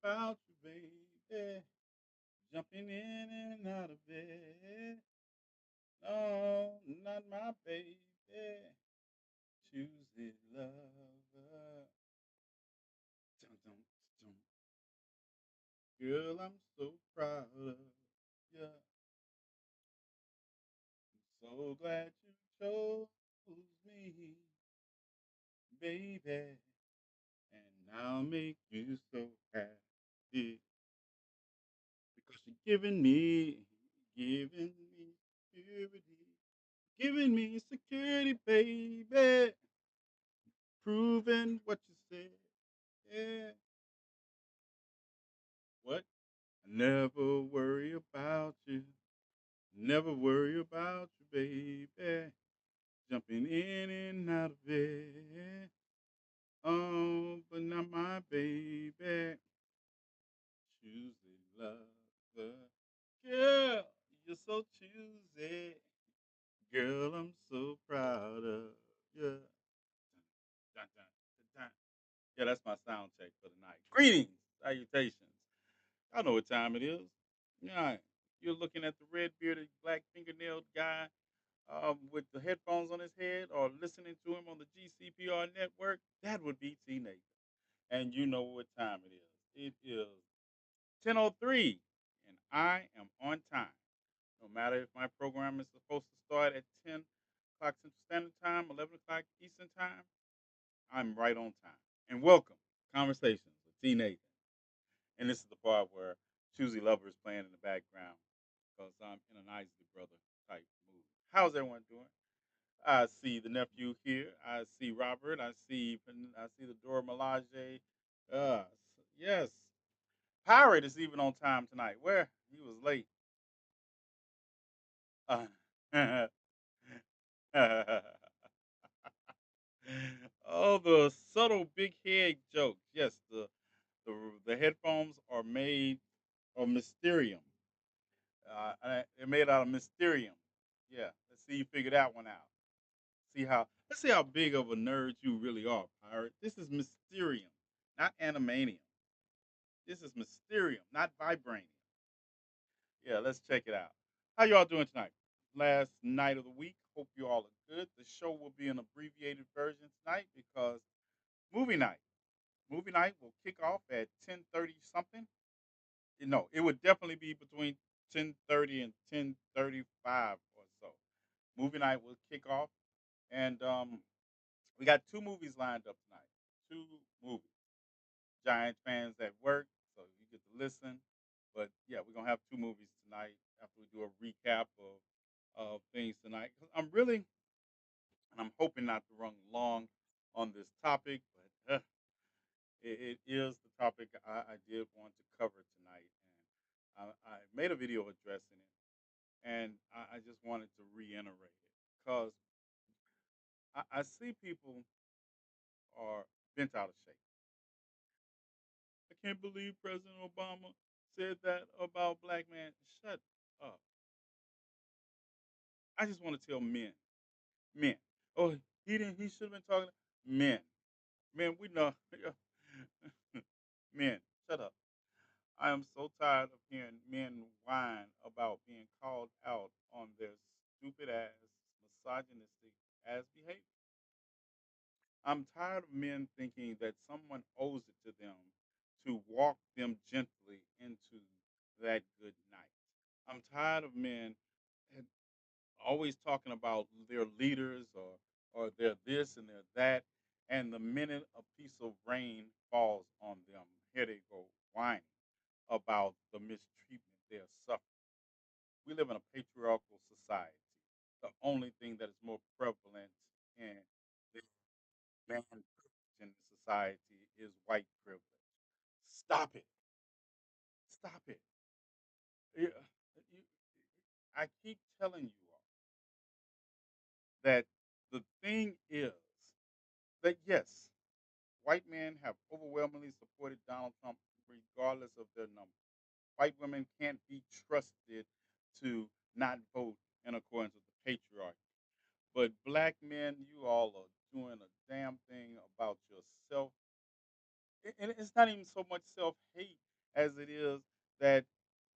about you, baby. Jumping in and out of bed. No, not my baby. Choosy lover. Dun, dun, dun. Girl, I'm so proud of you. So glad you chose me, baby. And I'll make you so happy because you're giving me security, giving me security, baby. Proving what you said. Yeah. What? I never worry about you. Never worry about you, baby. Jumping in and out of bed. Oh, but not my baby. Choosy lover. Girl, you're so choosy. Girl, I'm so proud of you. Dun, dun, dun, dun. Yeah, that's my sound check for the night. Greetings, salutations. I know what time it is. Yeah, you're looking at the red bearded, black fingernailed guy with the headphones on his head or listening to him on the GCPR network. That would be TNathan. And you know what time it is. It is 10:03, and I am on time. No matter if my program is supposed to start at 10 o'clock Central Standard Time, 11 o'clock Eastern Time, I'm right on time. And welcome, Conversations with TNathan. And this is the part where Choosy Lover is playing in the background because I'm in an Isley Brother type mood. How's everyone doing? I see the nephew here. I see Robert. I see the Dora Milaje. Yes. Pirate is even on time tonight. Where? He was late. Uh, oh, the subtle big head jokes. Yes, the the headphones are made of Mysterium. They're made out of Mysterium. Yeah, let's see you figure that one out. Let's see how big of a nerd you really are, pirate. This is Mysterium, not Animanium. This is Mysterium, not Vibranium. Yeah, let's check it out. How y'all doing tonight? Last night of the week. Hope you all are good. The show will be an abbreviated version tonight because movie night. Movie night will kick off at 10:30 something. No, it would definitely be between 10:30 and 10:35 or so. Movie night will kick off, and we got two movies lined up tonight. Two movies. Giant fans at work, so you get to listen. But yeah, we're gonna have two movies tonight after we do a recap of things tonight. 'Cause I'm really and I'm hoping not to run long on this topic, but it is the topic I did want to cover tonight, and I made a video addressing it, and I just wanted to reiterate it because I see people are bent out of shape. I can't believe President Obama said that about black men. Shut up. I just want to tell men. Oh, he didn't. He should have been talking to men. Men, we know. Men, shut up. I am so tired of hearing men whine about being called out on their stupid ass, misogynistic ass behavior. I'm tired of men thinking that someone owes it to them to walk them gently into that good night. I'm tired of men and always talking about their leaders or they're this and they're that, and the minute a piece of rain falls on them, here they go whining about the mistreatment they're suffering. We live in a patriarchal society. The only thing that is more prevalent in the man privilege in the society is white privilege. Stop it. Stop it. Yeah, you- I keep telling you all that the thing is that yes, white men have overwhelmingly supported Donald Trump regardless of their numbers. White women can't be trusted to not vote in accordance with the patriarchy. But black men, you all are doing a damn thing about yourself. And it's not even so much self hate. as it is that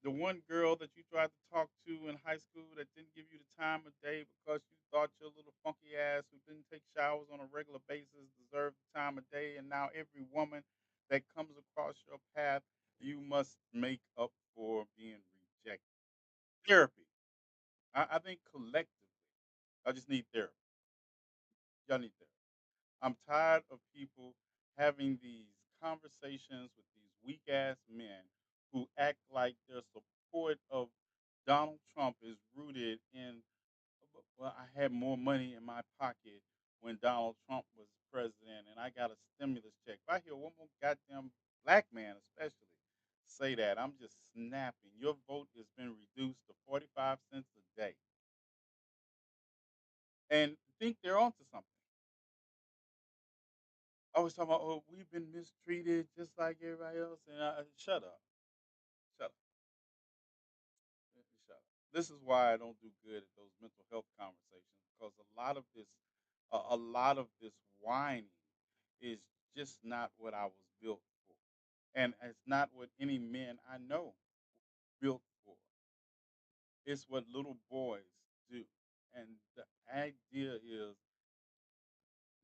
the one girl that you tried to talk to in high school that didn't give you the time of day because you thought your little funky ass who didn't take showers on a regular basis deserved the time of day, and now every woman that comes across your path, you must make up for being rejected. Therapy. I think collectively, I just need therapy. Y'all need therapy. I'm tired of people having these conversations with these weak ass men who act like their support of Donald Trump is rooted in, well, I had more money in my pocket when Donald Trump was president and I got a stimulus check. If I hear one more goddamn black man, especially, say that, I'm just snapping. Your vote has been reduced to 45 cents a day. And think they're onto something. Always talking about, oh, we've been mistreated just like everybody else. And shut up, shut up, shut up. This is why I don't do good at those mental health conversations because a lot of this whining is just not what I was built for, and it's not what any men I know built for. It's what little boys do, and the idea is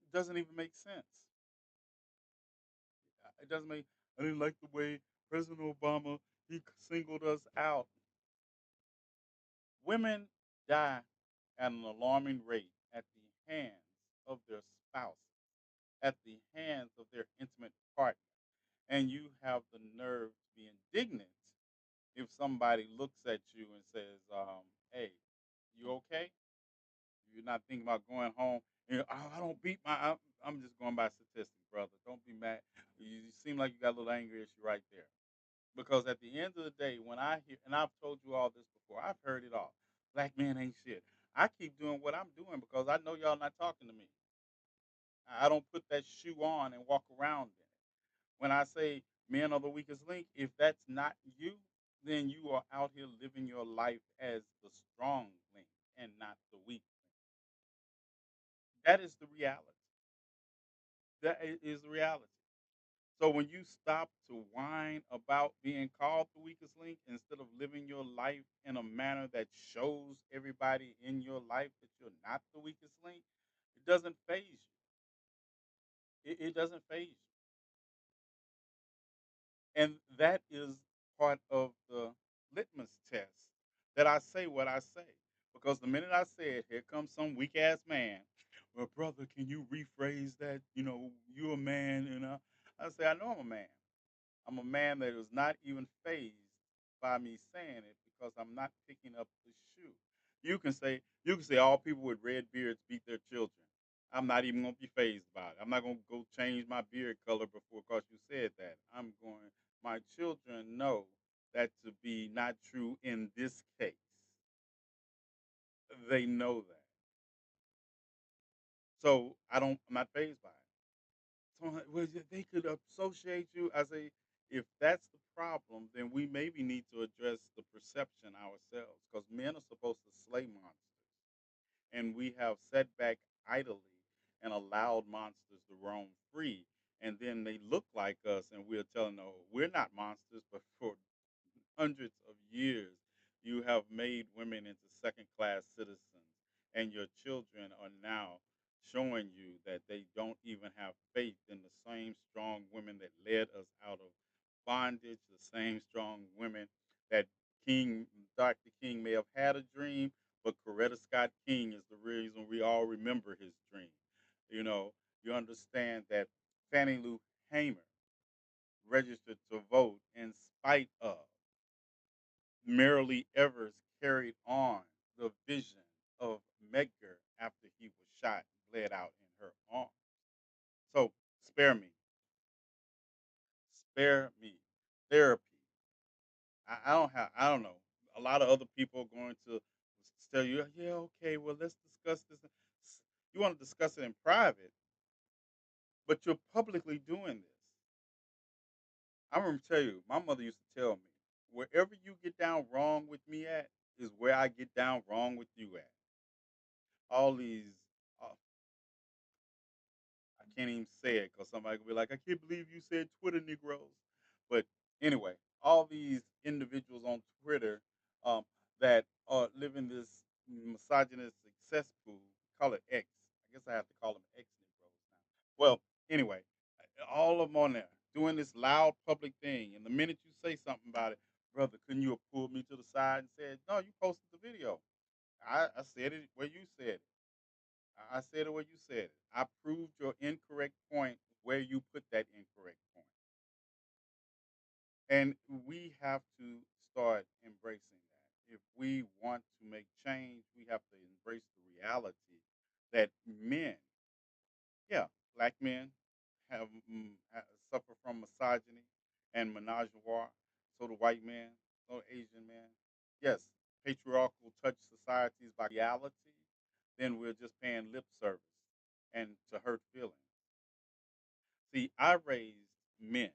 it doesn't even make sense. It doesn't make. I didn't like the way President Obama he singled us out. Women die at an alarming rate at the hands of their spouses, at the hands of their intimate partner. And you have the nerve to be indignant if somebody looks at you and says, hey, you okay? You're not thinking about going home. And oh, I don't beat my. I'm just going by statistics, brother. Don't be mad. You seem like you got a little anger issue right there. Because at the end of the day, when I hear, and I've told you all this before, I've heard it all. Black men ain't shit. I keep doing what I'm doing because I know y'all not talking to me. I don't put that shoe on and walk around in it. When I say men are the weakest link, if that's not you, then you are out here living your life as the strong link and not the weak link. That is the reality. Is the reality. So when you stop to whine about being called the weakest link instead of living your life in a manner that shows everybody in your life that you're not the weakest link, it doesn't phase you. It doesn't phase you. And that is part of the litmus test that I say what I say. Because the minute I said, here comes some weak ass man, well, brother, can you rephrase that? You know, you're a man, I say, I know I'm a man. I'm a man that was not even phased by me saying it because I'm not picking up the shoe. You can say all people with red beards beat their children. I'm not even gonna be phased by it. I'm not gonna go change my beard color before because you said that. I'm going my children know that to be not true in this case. They know that. So I'm not phased by it. So I'm like, well, they could associate you. I say, if that's the problem, then we maybe need to address the perception ourselves, because men are supposed to slay monsters, and we have sat back idly and allowed monsters to roam free, and then they look like us, and we're telling them, oh, we're not monsters, but for hundreds of years, you have made women into second class citizens, and your children are now showing you that they don't even have faith in the same strong women that led us out of bondage, the same strong women that King Dr. King may have had a dream, but Coretta Scott King is the reason we all remember his dream. You know, you understand that Fannie Lou Hamer registered to vote in spite of Marilee Evers carried on the vision of Medgar after he was shot and bled out in her arm. So spare me, spare me. Therapy. I don't know. A lot of other people are going to tell you, yeah, okay, well, let's discuss this. You want to discuss it in private, but you're publicly doing this. I remember tell you, my mother used to tell me, wherever you get down wrong with me at is where I get down wrong with you at. All these uh, I can't even say it because somebody could be like, I can't believe you said Twitter Negroes. But anyway, all these individuals on Twitter um, that are living this misogynistic cesspool. Call it X. I guess I have to call them X Negroes now. Well, anyway, all of them on there doing this loud public thing, and the minute you say something about it, brother, couldn't you have pulled me to the side and said, "No, you posted the video. I said it where you said it. I said it where you said it. I proved your incorrect point where you put that incorrect point." And we have to start embracing that. If we want to make change, we have to embrace the reality that men, yeah, black men have suffer from misogyny and menage a trois. So the white man, so the Asian man, yes, patriarchal touch societies by reality. Then we're just paying lip service and to hurt feelings. See, I raised men.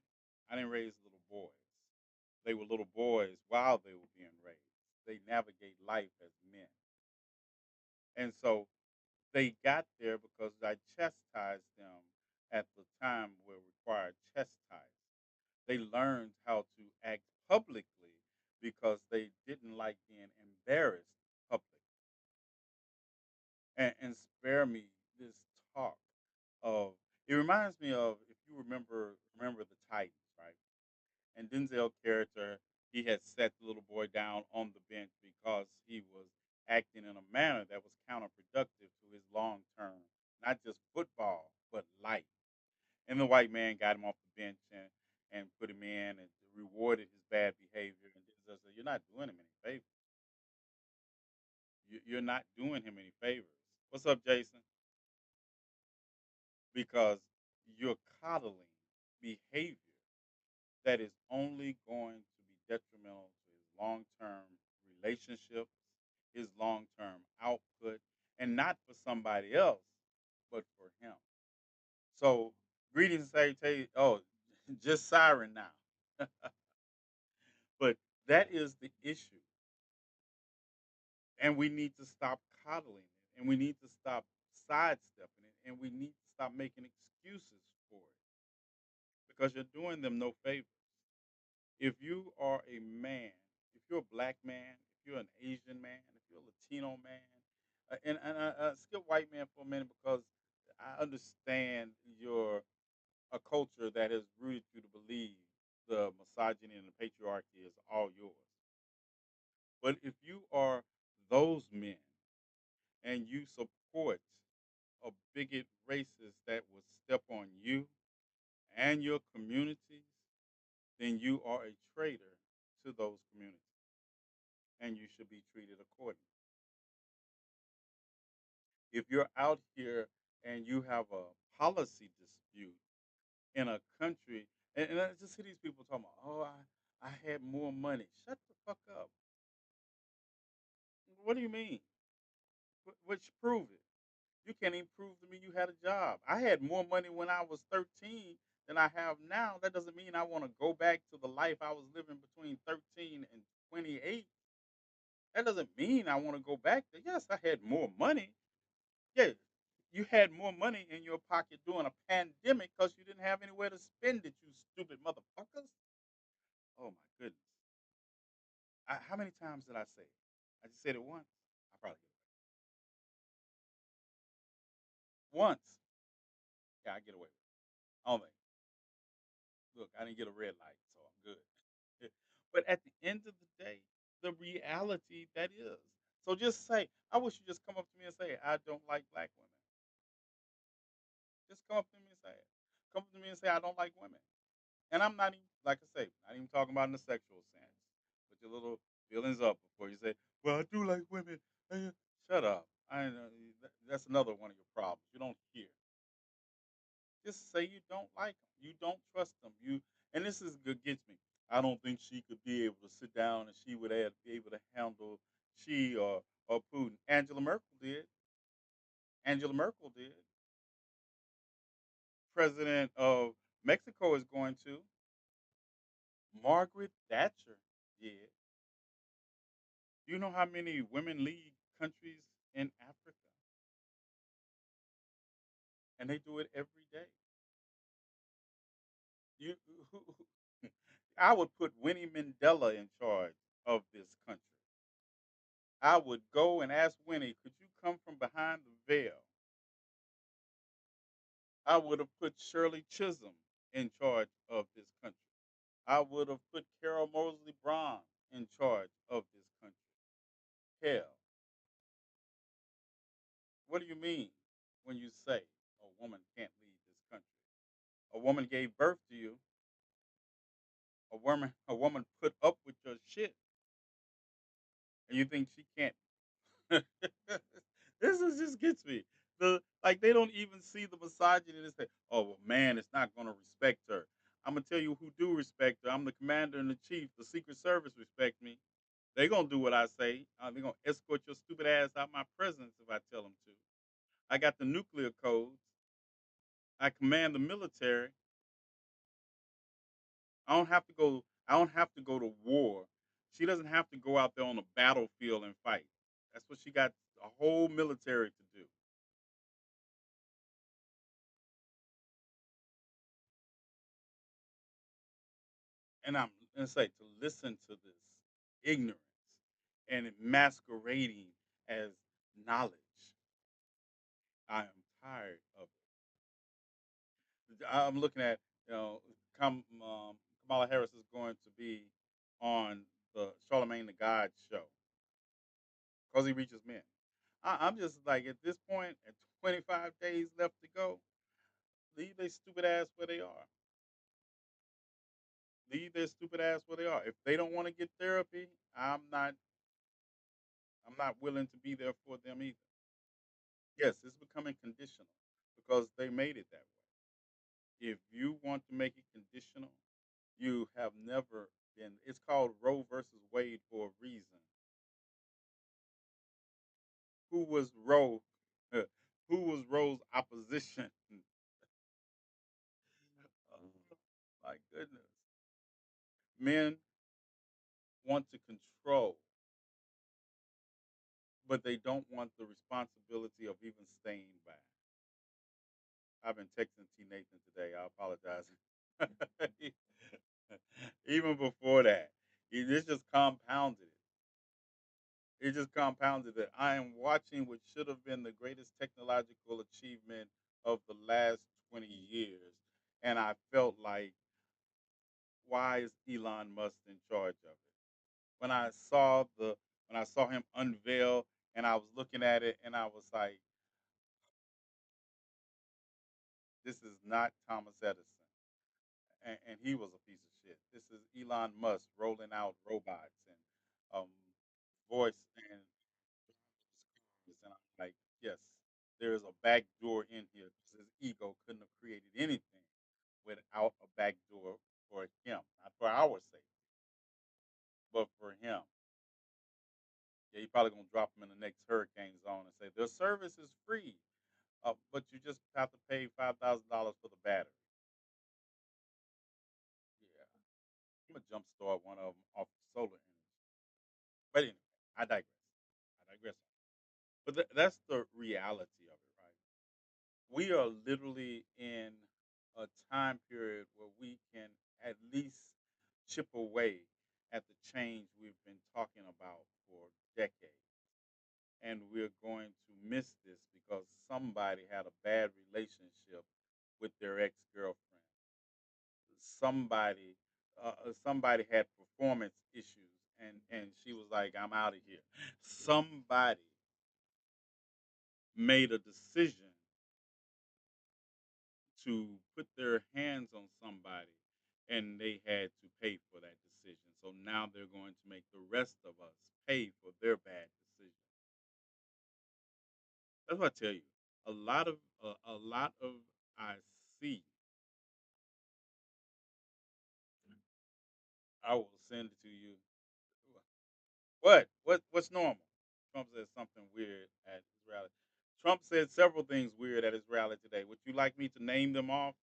I didn't raise little boys. They were little boys while they were being raised. They navigate life as men. And so they got there because I chastised them at the time where required chastised. They learned how to act publicly because they didn't like being embarrassed publicly. And spare me this talk of it reminds me of if you remember the Titans, right? And Denzel character, he had set the little boy down on the bench because he was acting in a manner that was counterproductive to his long term, not just football, but life. And the white man got him off the bench and put him in and rewarded his bad behavior. And Denzel said, "You're not doing him any favors. You're not doing him any favors." What's up, Jason? Because you're coddling behavior that is only going to be detrimental to his long term relationships, his long term output, and not for somebody else, but for him. So, greetings and salutations. Oh, just siren now. But that is the issue. And we need to stop coddling it. And we need to stop sidestepping it. And we need to stop making excuses for it because you're doing them no favor. If you are a man, if you're a black man, if you're an Asian man, if you're a Latino man, and skip white man for a minute because I understand your a culture that has rooted you to believe the misogyny and the patriarchy is all yours. But if you are those men and you support a bigot racist that will step on you and your communities, then you are a traitor to those communities and you should be treated accordingly. If you're out here and you have a policy dispute in a country, and I just see these people talking about, oh, I had more money. Shut the fuck up. What do you mean? Which prove it? You can't even prove to me you had a job. I had more money when I was 13 than I have now. That doesn't mean I want to go back to the life I was living between 13 and 28. That doesn't mean I want to go back there. Yes, I had more money. Yeah, you had more money in your pocket during a pandemic because you didn't have anywhere to spend it, you stupid motherfuckers. Oh my goodness. How many times did I say it? I just said it once. I probably get away. Once. Yeah, I get away with it. Only. Look, I didn't get a red light, so I'm good. But at the end of the day, the reality that is. So just say, I wish you just come up to me and say, I don't like black women. Just come up to me and say it. Come up to me and say, I don't like women. And I'm not even, like I say, not even talking about in the sexual sense. Put your little feelings up before you say, well, I do like women. Shut up. That's another one of your problems. You don't hear. Just say you don't like them. You don't trust them. And this is good gets me. I don't think she could be able to sit down and she would be able to handle she or Putin. Angela Merkel did. Angela Merkel did. President of Mexico is going to. Margaret Thatcher did. Do you know how many women lead countries in Africa? And they do it every day. You, who, I would put Winnie Mandela in charge of this country. I would go and ask Winnie, could you come from behind the veil? I would have put Shirley Chisholm in charge of this country. I would have put Carol Mosley Brown in charge of this country. Hell, what do you mean when you say a woman can't lead this country? A woman gave birth to you. A woman put up with your shit, and you think she can't? This is just gets me. Like they don't even see the misogyny and say, "Oh well, man, it's not going to respect her." I'm gonna tell you who do respect her. I'm the commander in the chief. The Secret Service respect me. They gonna do what I say. They gonna escort your stupid ass out my presence if I tell them to. I got the nuclear codes. I command the military. I don't have to go. I don't have to go to war. She doesn't have to go out there on the battlefield and fight. That's what she got a whole military to do. And I'm gonna say to listen to this ignorance and it masquerading as knowledge. I am tired of it. I'm looking at Kamala Harris is going to be on the Charlemagne the God show because he reaches men. I'm just like at this point, at 25 days left to go, leave their stupid ass where they are. Leave their stupid ass where they are. If they don't want to get therapy, I'm not. I'm not willing to be there for them either. Yes, it's becoming conditional because they made it that way. If you want to make it conditional, you have never been. It's called Roe versus Wade for a reason. Who was Roe? Who was Roe's opposition? Oh, my goodness. Men want to control, but they don't want the responsibility of even staying back. I've been texting TNathan today. I apologize. Even before that, this just compounded it. It just compounded it. I am watching what should have been the greatest technological achievement of the last 20 years. And I felt like, why is Elon Musk in charge of it? When I saw the when I saw him unveil and I was looking at it and I was like, this is not Thomas Edison. And he was a piece of shit. This is Elon Musk rolling out robots and voice and and I'm like, yes, there is a back door in here because his ego couldn't have created anything without a back door for him, not for our sake, but for him. Yeah, he probably gonna drop him in the next hurricane zone and say their service is free, but you just have to pay $5,000 for the battery. Yeah, I'm gonna jumpstart one of them off of solar energy. But anyway, I digress. I digress. But that's the reality of it, right? We are literally in a time period where we can at least chip away at the change we've been talking about for decades. And we're going to miss this because somebody had a bad relationship with their ex girlfriend. Somebody, somebody had performance issues, and she was like, "I'm out of here." Somebody made a decision to put their hands on somebody and they had to pay for that decision. So now they're going to make the rest of us pay for their bad decision. That's what I tell you. A lot of I see. I will send it to you. What's normal? Trump said something weird at his rally. Trump said several things weird at his rally today. Would you like me to name them off?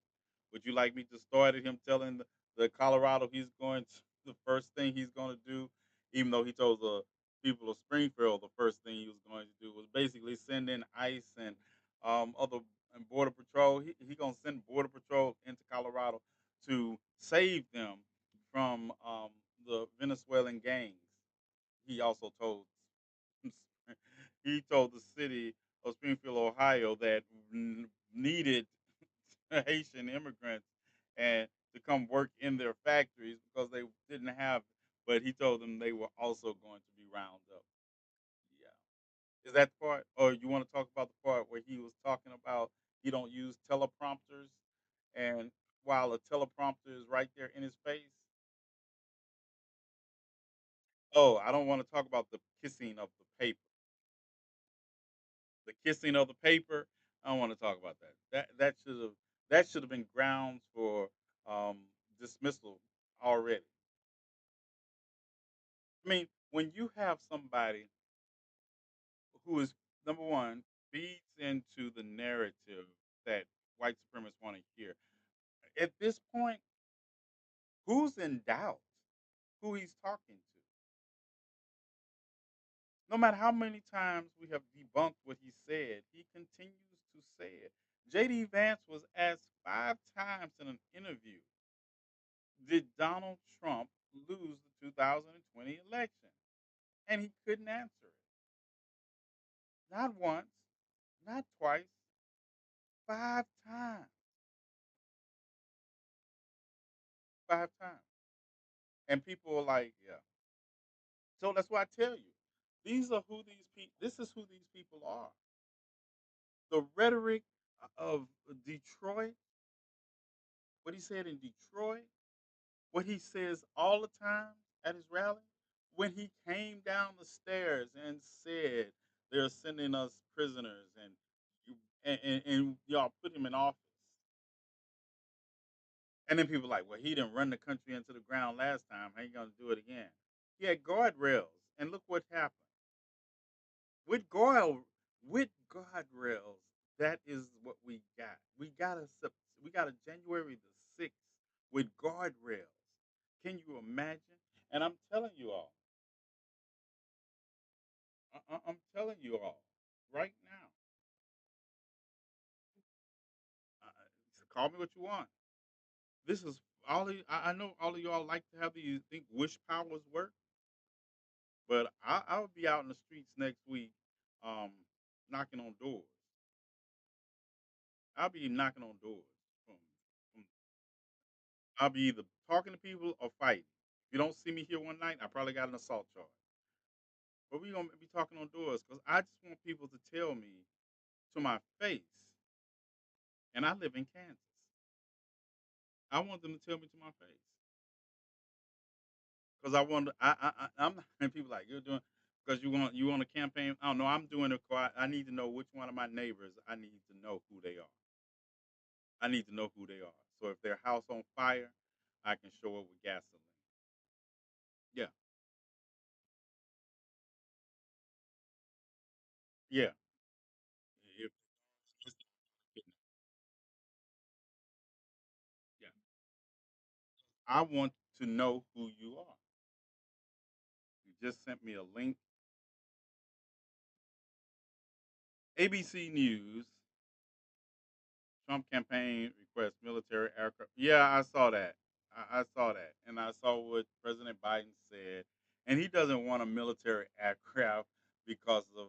Would you like me to start at him telling the Colorado he's going to the first thing he's going to do, even though he told the people of Springfield the first thing he was going to do was basically send in ICE and other and border patrol. He gonna send border patrol into Colorado to save them from the Venezuelan gangs. He also told he told the city of Springfield, Ohio, that needed Haitian immigrants and to come work in their factories because they didn't have. But he told them they were also going to be round up. Yeah, is that the part, or you want to talk about the part where he was talking about he don't use teleprompters, and while a teleprompter is right there in his face? Oh, I don't want to talk about the kissing of the paper. The kissing of the paper. I don't want to talk about that. That should have been grounds for um, dismissal already. I mean, when you have somebody who is, number one, feeds into the narrative that white supremacists want to hear. At this point, who's in doubt who he's talking to? No matter how many times we have debunked what he said, he continues to say it. JD Vance was asked 5 times in an interview, did Donald Trump lose the 2020 election? And he couldn't answer it. Not once, not twice, 5 times. 5 times. And people are like, yeah. So that's why I tell you, these are who these people. This is who these people are. The rhetoric of Detroit, what he said in Detroit, what he says all the time at his rally, when he came down the stairs and said they're sending us prisoners and you and y'all put him in office. And then people are like, well, he didn't run the country into the ground last time. How you gonna do it again? He had guardrails, and look what happened. With guard with guardrails, that is what we got. We got a January the 6th with guardrails. Can you imagine? And I'm telling you all, I'm telling you all right now. Call me what you want. This is all. I know all of y'all like to have these think wish powers work, but I'll be out in the streets next week, um, knocking on doors. I'll be knocking on doors. From I'll be either talking to people or fighting. If you don't see me here one night, I probably got an assault charge. But we're gonna be talking on doors because I just want people to tell me to my face, and I live in Kansas. I want them to tell me to my face because I want. I'm not. And people like you're doing because you want a campaign. I don't know. I'm doing it. I need to know which one of my neighbors. I need to know who they are. I need to know who they are. So if their house on fire, I can show up with gasoline. Yeah, yeah. If, yeah. I want to know who you are. You just sent me a link. ABC News. Trump campaign requests military aircraft. Yeah, I saw that. I saw that, and I saw what President Biden said. And he doesn't want a military aircraft because of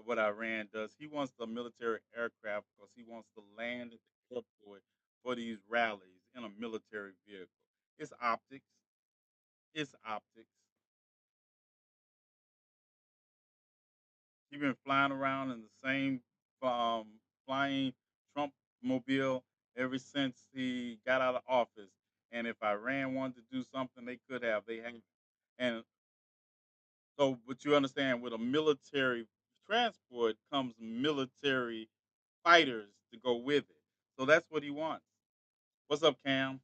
what Iran does. He wants the military aircraft because he wants to land at the airport for these rallies in a military vehicle. It's optics. It's optics. He's been flying around in the same um, flying Trump mobile ever since he got out of office. And if Iran wanted to do something, they could have. They have, and so, but you understand, with a military transport comes military fighters to go with it. So that's what he wants. What's up, Cam?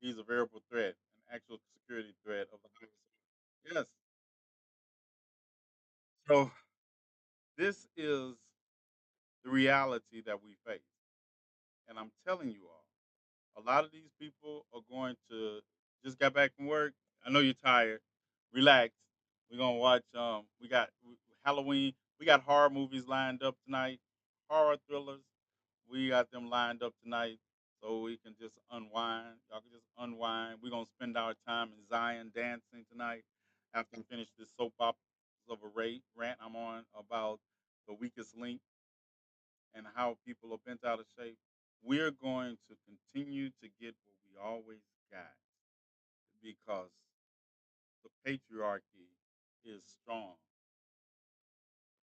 He's a variable threat, an actual security threat of the highest. Yes. So this is the reality that we face, and I'm telling you all. A lot of these people are going to just got back from work. I know you're tired. Relax. We're gonna watch. We got Halloween. We got horror movies lined up tonight. Horror thrillers. We got them lined up tonight. so we can just unwind. Y'all can just unwind. We're gonna spend our time in Zion dancing tonight after we finish this soap opera of a rant I'm on about the weakest link and how people are bent out of shape. We're going to continue to get what we always got because the patriarchy is strong.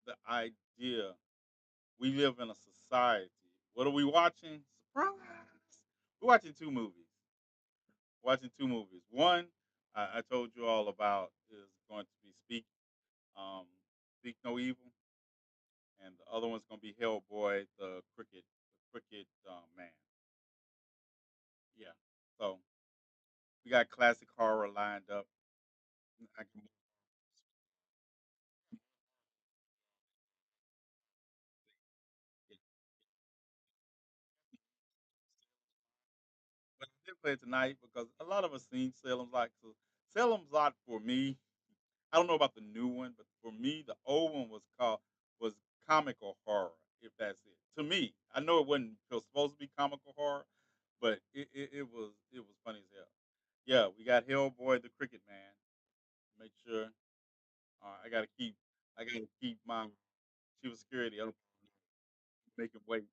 The idea we live in a society. What are we watching? Surprise! We're watching two movies. Watching two movies. One I told you all about is going to be um, Speak No Evil, and the other one's going to be Hellboy, the cricket man. Yeah. So we got classic horror lined up. I can, but I did play it tonight because a lot of us seen Salem's Lot. So Salem's Lot for me, I don't know about the new one, but for me, the old one was comical horror. If that's it, to me, I know it wasn't supposed to be comical horror, but it was funny as hell. Yeah, we got Hellboy, the Cricket Man. Make sure I gotta keep my chief of security. I don't make him wait.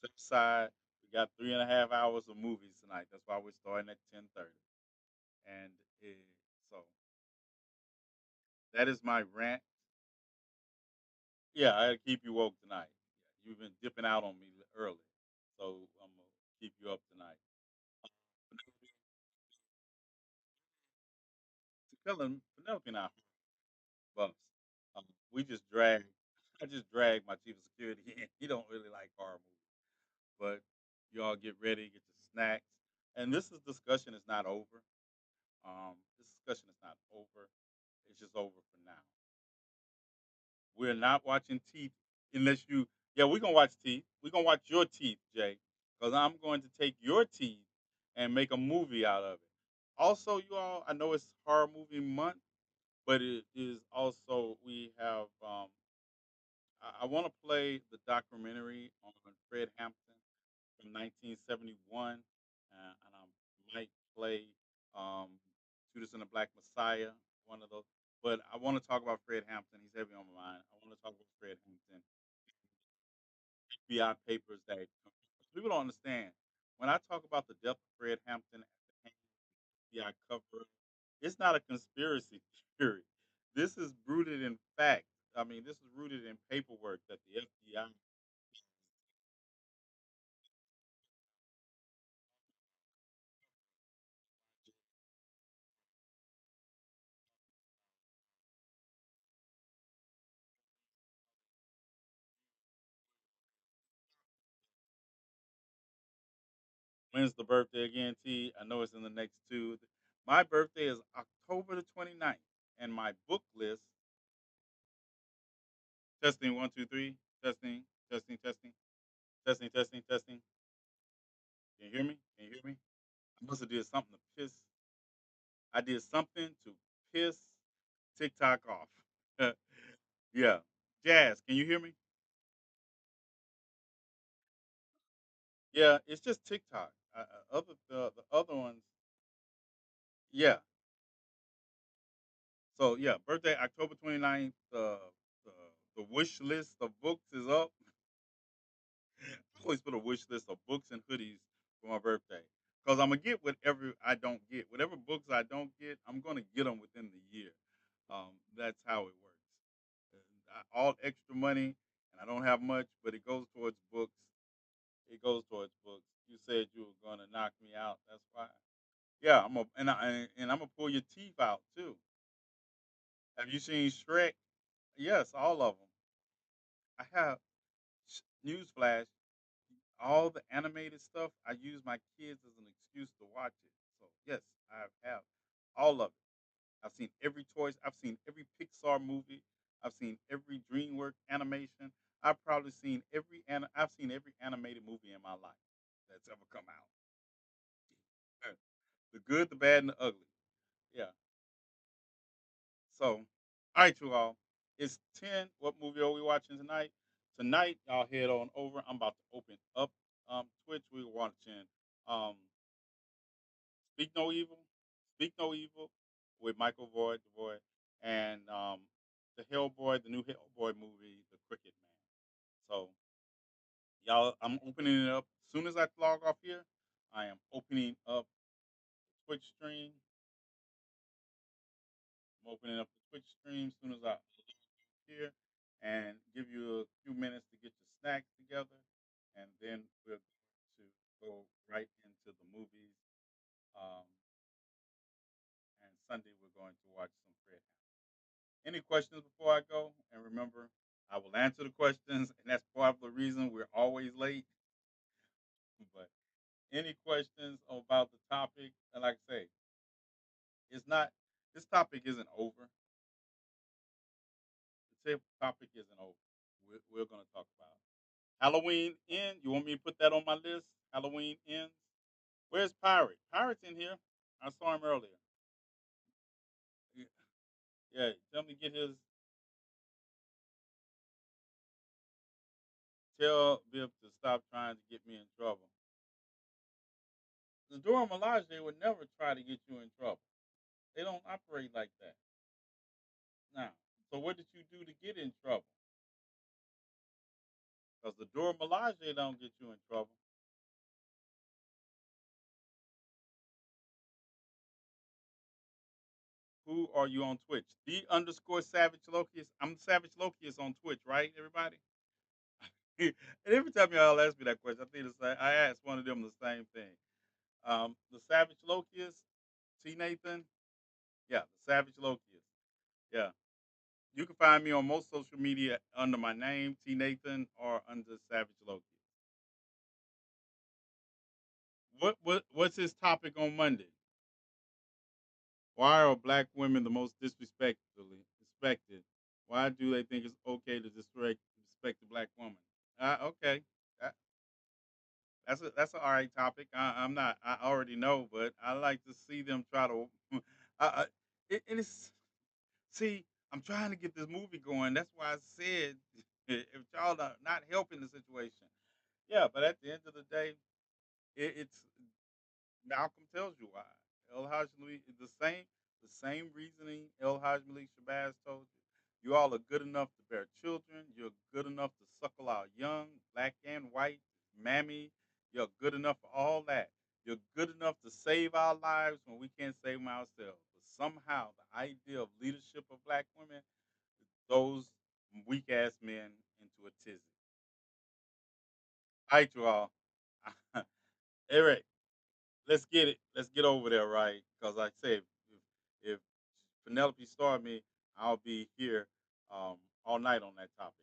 To the side, we got 3.5 hours of movies tonight. That's why we're starting at 10:30. And so that is my rant. Yeah, I gotta keep you woke tonight. Yeah, you've been dipping out on me early, so I'm gonna keep you up tonight. Penelope and I buffs. We just drag. I just drag my chief of security in. He don't really like horror movies, but y'all get ready, get your snacks, and this is discussion is not over. This discussion is not over. It's just over for now. We're not watching Teeth unless you. Yeah, we're gonna watch Teeth. We're gonna watch your Teeth, Jay, because I'm going to take your Teeth and make a movie out of it. Also, you all, I know it's horror movie month, but it is also we have. I want to play the documentary on Fred Hampton from 1971, and I might play um, Judas and the Black Messiah, one of those. But I want to talk about Fred Hampton. He's heavy on my mind. I want to talk about Fred Hampton, FBI papers that people don't understand. When I talk about the death of Fred Hampton at the FBI cover, it's not a conspiracy theory. This is rooted in fact. I mean, this is rooted in paperwork that the FBI. When's the birthday again, T? I know it's in the next two. My birthday is October the 29th, and my book list. Testing one, two, three. Testing, testing, testing, testing, testing, testing. Can you hear me? Can you hear me? I must have did something to piss. I did something to piss TikTok off. Yeah. Jazz, can you hear me? Yeah, it's just TikTok. The other ones, yeah. So yeah, birthday October 29th. The the wish list of books is up. I always put a wish list of books and hoodies for my birthday because I'm gonna get whatever I don't get. Whatever books I don't get, I'm gonna get them within the year. That's how it works. All extra money, and I don't have much, but it goes towards books. It goes towards books. You said you were gonna knock me out. That's fine. Yeah, I'm gonna pull your teeth out too. Have you seen Shrek? Yes, all of them. I have. Newsflash: all the animated stuff, I use my kids as an excuse to watch it. So yes, I have all of it. I've seen every toys. I've seen every Pixar movie. I've seen every DreamWorks animation. I've seen every animated movie in my life that's ever come out. The good, the bad, and the ugly. Yeah. So, all right, you all. It's 10. What movie are we watching tonight? tonight, y'all head on over. I'm about to open up Twitch. We're watching um, Speak No Evil, Speak No Evil with Michael Void, the Void, and the Hellboy, the new Hellboy movie, The Cricket Man. So, y'all, I'm opening it up. As soon as I log off here, I am opening up Twitch stream. I'm opening up the Twitch stream as soon as I here and give you a few minutes to get your snacks together, and then we're going to go right into the movies. Um, and Sunday we're going to watch some Fred. Any questions before I go? And remember, I will answer the questions, and that's part of the reason we're always late. But any questions about the topic? And like I say, it's not. This topic isn't over. The topic isn't over. We're going to talk about it. Halloween Ends. You want me to put that on my list? Halloween Ends. Where's Pirate? Pirate's in here. I saw him earlier. Yeah, yeah, tell me get his. Tell Biff to stop trying to get me in trouble. The Dora Milaje would never try to get you in trouble. They don't operate like that. Now, so what did you do to get in trouble? Because the Dora Milaje don't get you in trouble. Who are you on Twitch? The underscore Savage Lokius. I'm Savage Lokius on Twitch, right, everybody? And every time y'all ask me that question, I think the same, I ask one of them the same thing. The Savage Lokius, TNathan. Yeah, the Savage Lokius. Yeah. You can find me on most social media under my name, TNathan, or under Savage Lokius. What's his topic on Monday? Why are black women the most disrespectfully respected? Why do they think it's okay to disrespect the black woman? Okay, that, that's an all right topic. I'm not. I already know, but I like to see them try to. I, and it's see. I'm trying to get this movie going. That's why I said if y'all are not helping the situation, yeah. But at the end of the day, it's Malcolm tells you why. El Haj Malik is the same reasoning El Haj Malik Shabazz told you. You all are good enough to bear children. You're good enough to suckle our young, black and white, mammy. You're good enough for all that. You're good enough to save our lives when we can't save them ourselves. But somehow the idea of leadership of black women throws weak ass men into a tizzy. All right, you all. Eric, let's get it. Let's get over there, right? Because like I say, if Penelope started me, I'll be here all night on that topic.